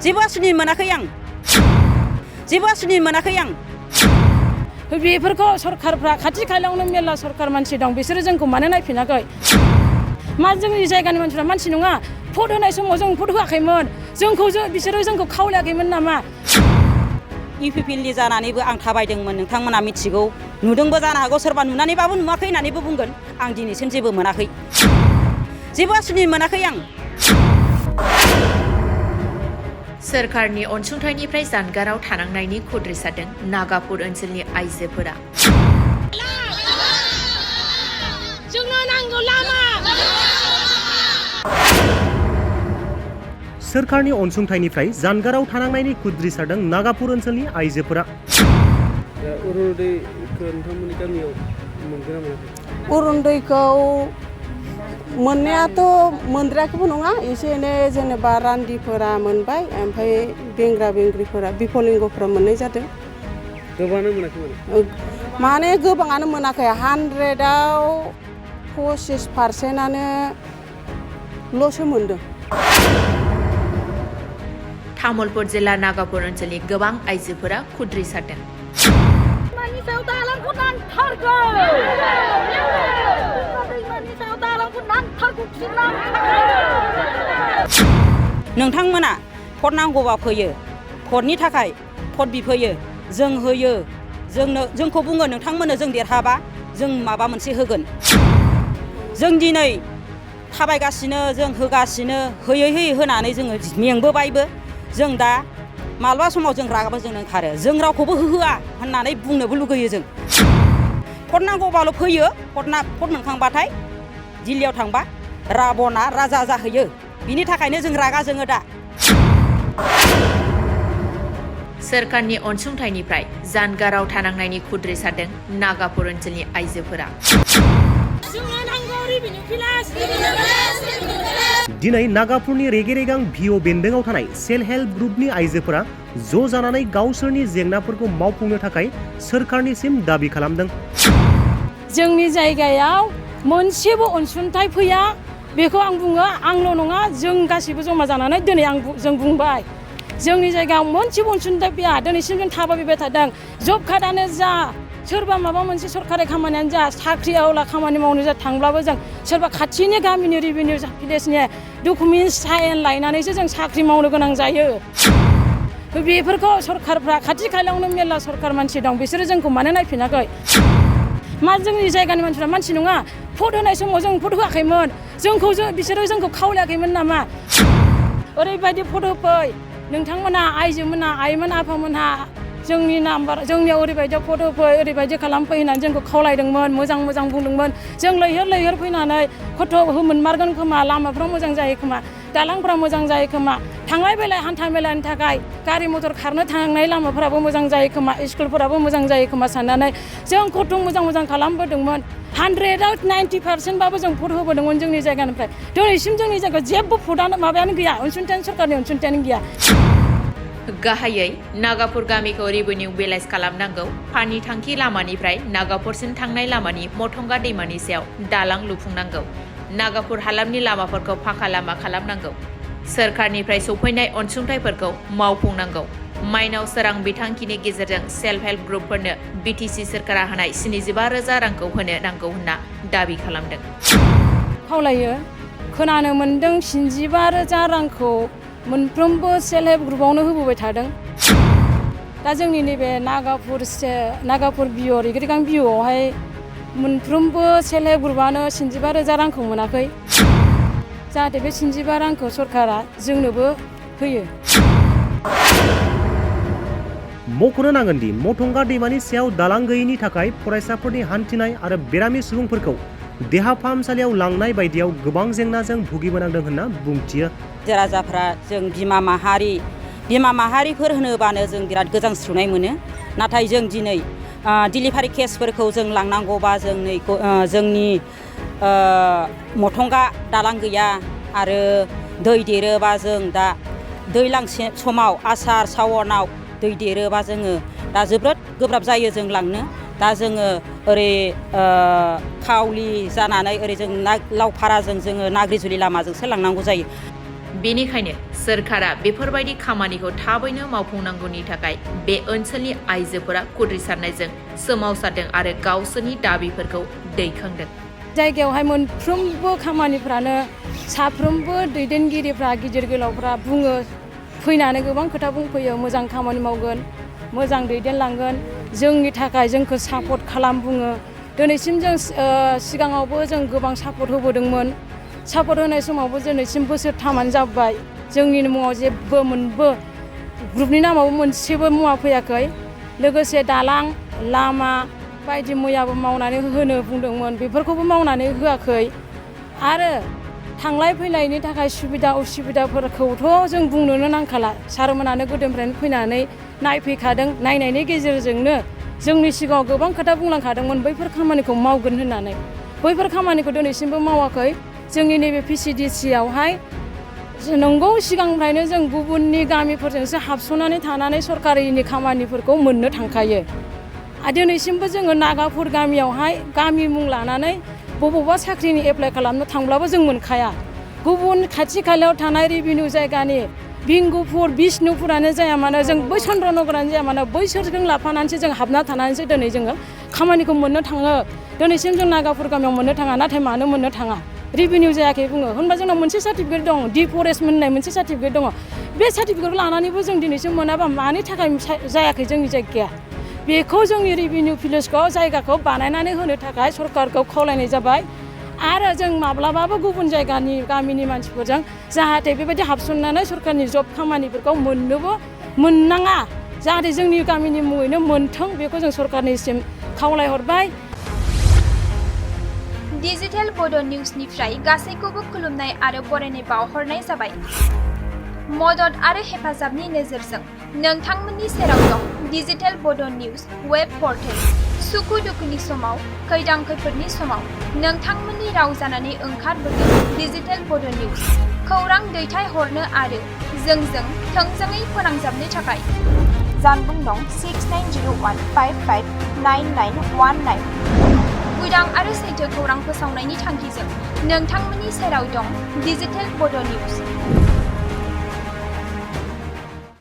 जेबो आसुनि मोनाखै आं जेबो आसुनि मोनाखै आं बेफोरखौ सरखारफ्रा खाथि खालायावनो मेरला सरखार मानसि दं बिसोरो जोंखौ मानो नायफिनाखै मा जोंनि जायगानि मानसिफ्रा मानसि नङा भट होनाय समाव जों भट होआखैमोन बिसोरो जोंखौ खावलायाखैमोन नामा इउपिपिएलनि जानानैबो आं थाबायदोंमोन नोंथांमोना मिथिगौ नुदोंबो जानो हागौ सोरबा नुनानैबाबो नुवाखै होननानैबो बुंगोन आं दिनैसिम जेबो मोनाखै जेबो आसुनि मोनाखै आं सोरखारनि अनसुंथाइनिफ्राय जानगाराव थानांनायनि खुद्रि जादों नागापुर ओनसोलनि आइजोफोरा जोंनो नांगौ लामा सोरखारनि अनसुंथाइनिफ्राय जानगाराव थानांनायनि खुद्रि जादों नागापुर ओनसोलनि आइजोफोरा अरुनदयखौ मोननायाथ' मोनद्रायाखैबो नङा एसे एनै जेनेबा रान्दिफोरा मोनबाय ओमफ्राय बेंग्रा बेंग्रिफोरा बिफलिंगफोरा मोननाय जादों गोबाङानो मोनाखै माने गोबाङानो मोनाखै 100आव 25%आनो ल'सो मोनदों तामुलपुर जिल्ला नागापुर ओनसोलनि गोबां आइजोफोरा खुद्रि जादों नोंथांमोना भट नांगौबा फैयो भटनि थाखाय भट बिफैयो जों होयो जोंखौ बुङो नोंथांमोननो जों देरहाबा जों माबा मोनसे होगोन जों दिनै थाबायगासिनो जों होगासिनो होयै होनानै जोङो मेंबोबायबो जों दा माब्लाबा समाव जों रागाबो जोंनो ओंखारो जों रावखौबो होहोआ होननानै बुंनोबो लुगैयो जों भट नांगौबाल' फैयो भट मोनखांबाथाय दिल्लीयाव थांबा राबना राजा जाहैयो बिनि थाखायनो जों रागा जोङो दा सोरखारनि अनसुंथाइनिफ्राय जानगाराव थानांनायनि खुद्रि जादों नागापुर ओनसोलनि आइजोफोरा दिनै नागापुरनि रेगे-रेगां भिअ बेन्दोंआव थानाय सेल्फ हेल्प ग्रुपनि आइजोफोरा ज' जानानै गावसोरनि जेंनाफोरखौ मावफुंनो थाखाय सोरखारनिसिम दाबि खालामदों जोंनि जायगायाव मोनसेबो अनसुंथाइ फैया बेखौ आं बुङो आंल' नङा जों गासैबो जमा जानानै दिनै जों बुंबाय जोंनि जायगायाव मोनसेबो अनसुंथाइ फैया दिनैसिम जों थाबायबाय थादों जब कार्डआनो जा सोरबा माबा मोनसे सरकारि खामानियानो जा साख्रि आवला खामानि मावनो जा थांब्लाबो जों सोरबा खाथिनि गामिनि रेभिनिउ भिलेजनि डकुमेन्टस साइन लायनानैसो जों साख्रि मावनो गोनां जायो बेफोरखौ सरखारफ्रा खाथि खालायावनो मेरला सरखार मानसि दं बिसोरो जोंखौ मानो नायफिनाखै मा जोंनि जायगानि मानसिफ्रा मानसि नङा भट होनाय समाव जों भट होआखैमोन बिसोरो जोंखौ खावलायाखैमोन नामा ओरैबायदि भट होफै नोंथांमोना आइजोमोना आइमोन आफामोनहा जोंनियाव ओरैबायदि भट होफै ओरैबायदि खालामफै होननानै जोंखौ खावलायदोंमोन मोजां बुंदोंमोन जों लैहोर फैनानै खथ' मोनमारगोन खोमा लामाफ्रा मोजां जायो खोमा दालांफ्रा मोजां जायो खोमा थांलाय फैलाय हान्था मेलानि थाखाय गारि मथर खारनो थांनाय लामाफोराबो मोजां जायो खोमा स्कुलफोराबो मोजां जायो खोमा साननानै जों खथ' मोजां खालामबोदोंमोन 100आव 90%बाबो जों भट होबोदोंमोन जोंनि जायगानिफ्राय दिनैसिम जोंनि जायगायाव जेबो भटआनो माबायानो गैया सरकारनि अनसुंथायानो गैया गाहायै नागापुर गामिखौ रेभिनिउ बेलाइस खालामनांगौ पानि थांखि लामानिफ्राय नागापुरसिम थांनाय लामानि मथंगा दैमानि सायाव दालां लुफुंनांगौ नागापुर हालामनि लामाफोरखौ फाखा लामा खालामनांगौ सोरखारनिफ्राय सफैनाय अनसुंथाइफोरखौ मावफुंनांगौ माइनाव सोरां बिथांखिनि गेजेरजों सेल्फ हेल्प ग्रुपफोरनो बिटिसि सोरखारा होनाय 75,000 रांखौ होनो नांगौ होनना दाबि खालामदों खावलायो खोनानो मोन्दों 75,000 रांखौ मोनफ्रोमबो सेल्फ हेल्प ग्रुपआवनो होबोबाय थादों दा जोंनि नैबे नागापुर भिअ रेगे-रेगां भिअआवहाय मोनफ्रोमबो सेल्फ हेल्प ग्रुपआनो 75,000 रांखौ मोनाखै जाहाथे बे 75 रांखौ सरकारा जोंनोबो होयो मख'नो नांगोन दि मथंगा दैमानि सायाव दालां गैयैनि थाखाय फरायसाफोरनि हान्थिनाय आरो बेरामि सुबुंफोरखौ देहा फाहामसालियाव लांनाय बायदियाव गोबां जेंनाजों भुगिबोनांदों होनना बुंथियो राजाफ्रा जों बिमा माहारिफोर होनोबानो जों बिराद गोजांस्रिनाय मोनो नाथाय जों दिनै डिलिभारि केसफोरखौ जों लांनांगौबा जोंनि मथंगा दालां गैया आरो दै देरोबा जों दा दैज्लां समाव आसार सावनाव दै देरोबा जोङो दा जोबोद गोब्राब जायो जों लांनो दा जोङो ओरै खावलि जानानै ओरै जों लावफाराजों जोङो नाग्रिजुलि लामाजोंसो लांनांगौ जायो बेनिखायनो सोरखारा बेफोरबायदि खामानिखौ थाबैनो मावफुंनांगौनि थाखाय बे ओनसोलनि आइजोफोरा खुद्रिसारनायजों सोमावसारदों आरो गावसोरनि दाबिफोरखौ दैखांदों। जायगायावहाय मोनफ्रोमबो खामानिफ्रानो साफ्रोमबो दैदेनगिरिफ्रा गिदिर गोलावफ्रा बुङो, फैनानै गोबां खोथा बुंफैयो, मोजां खामानि मावगोन, मोजां दैदेनलांगोन, जोंनि थाखाय जोंखौ सापर्ट खालाम बुङो। दिनैसिम जों सिगाङावबो जों गोबां सापर्ट होबोदोंमोन। सापर्ट होनाय समावबो दिनैसिम बोसोरथामानो जाबाय, जोंनि मुङाव जेबो मोनबो ग्रुपनि नामावबो मोनसेबो मुवा फैयाखै। लोगोसे दालां लामा बायदि मैयाबो मावनानै होनो बुंदोंमोन, बेफोरखौबो मावनानै होआखै। आरो थांलाय फैलायनि थाखाय सुबिदा उसुबिदाफोरखौथ' जों बुंनोनो नांखाला। सारमोनानो गोदोनिफ्रायनो फैनानै नायफैखादों, नायनायनि गेजेरजोंनो जोंनि सिगाङाव गोबां खोथा बुंलांखादोंमोन बैफोर खामानिखौ मावगोन होननानै। बैफोर खामानिखौ दिनैसिमबो मावाखै। जोंनि नैबे PCDC-आवहाय नंगौ सिगांनिफ्रायनो जों गुबुननि गामिफोरजोंसो हाबस'नानै थानानै सरकारिनि खामानिफोरखौ मोननो थांखायो। दिनैसिमबो जोङो नागापुर गामियावहाय गामि मुं लानानै बबावबा साख्रिनि एप्लाइ खालामनो थांब्लाबो जों मोनखाया। गुबुन खाथि खालायाव थानाय रेभिनिउ जायगानि बिंगुपुर बिष्णुपुरानो जाया मानो, जों बै चन्द्रनगरानो जाया मानो, बैसोरजों लाफानानैसो जों हाबना थानानैसो दिनै जोङो खामानिखौ मोननो थाङो। दिनैसिम जों नागापुर गामियाव मोननो थाङा। नाथाय मानो मोननो थाङा? रेभिनिउ जायाखै बुङो। होनबा जोंनाव मोनसे सार्टिफिकेट दं, डिफरेस्टमेन्ट होननाय मोनसे सार्टिफिकेट दङ। बे सार्टिफिकेटखौ लानानैबो जों दिनैसिम मोनाबा मानि थाखाय जायाखै जोंनि जायगाया? बेखौ जोंनि रेभिनिउ भिलेजखौ जायगाखौ बानायनानै होनो थाखाय सरकारखौ खावलायनाय जाबाय। आरो जों माब्लाबाबो गुबुन जायगानि गामिनि मानसिफोरजों जाहाथे बेबायदि हाबसननानै सरकारनि जब खामानिफोरखौ मोननोबो मोननाङा, जाहाथे जोंनि गामिनि मुङैनो मोनथों, बेखौ जों सरकारनिसिम खावलायहरबाय। डिजिटेल बड' निउसनिफ्राय गासैखौबो खुलुमनाय आरो बरायनाय बावहरनाय जाबाय। मदद आरो हेफाजाबनि नोजोरजों नोंथांमोननि सेराव दं डिजिटेल बड' निउस वेब पर्टेल। सुखु दुखुनि समाव, खैदां खैफोदनि समाव नोंथांमोननि राव जानानै ओंखारबोदों डिजिटेल बड' निउस। खौरां दैथायहरनो आरो जोंजों थोंजोङै फोनांजाबनो थाखाय जानबुं नं 6901559919। उदां आरो सैथो खौरां फोसावनायनि थांखिजों नोंथांमोननि सेराव दं डिजिटेल बड' निउस।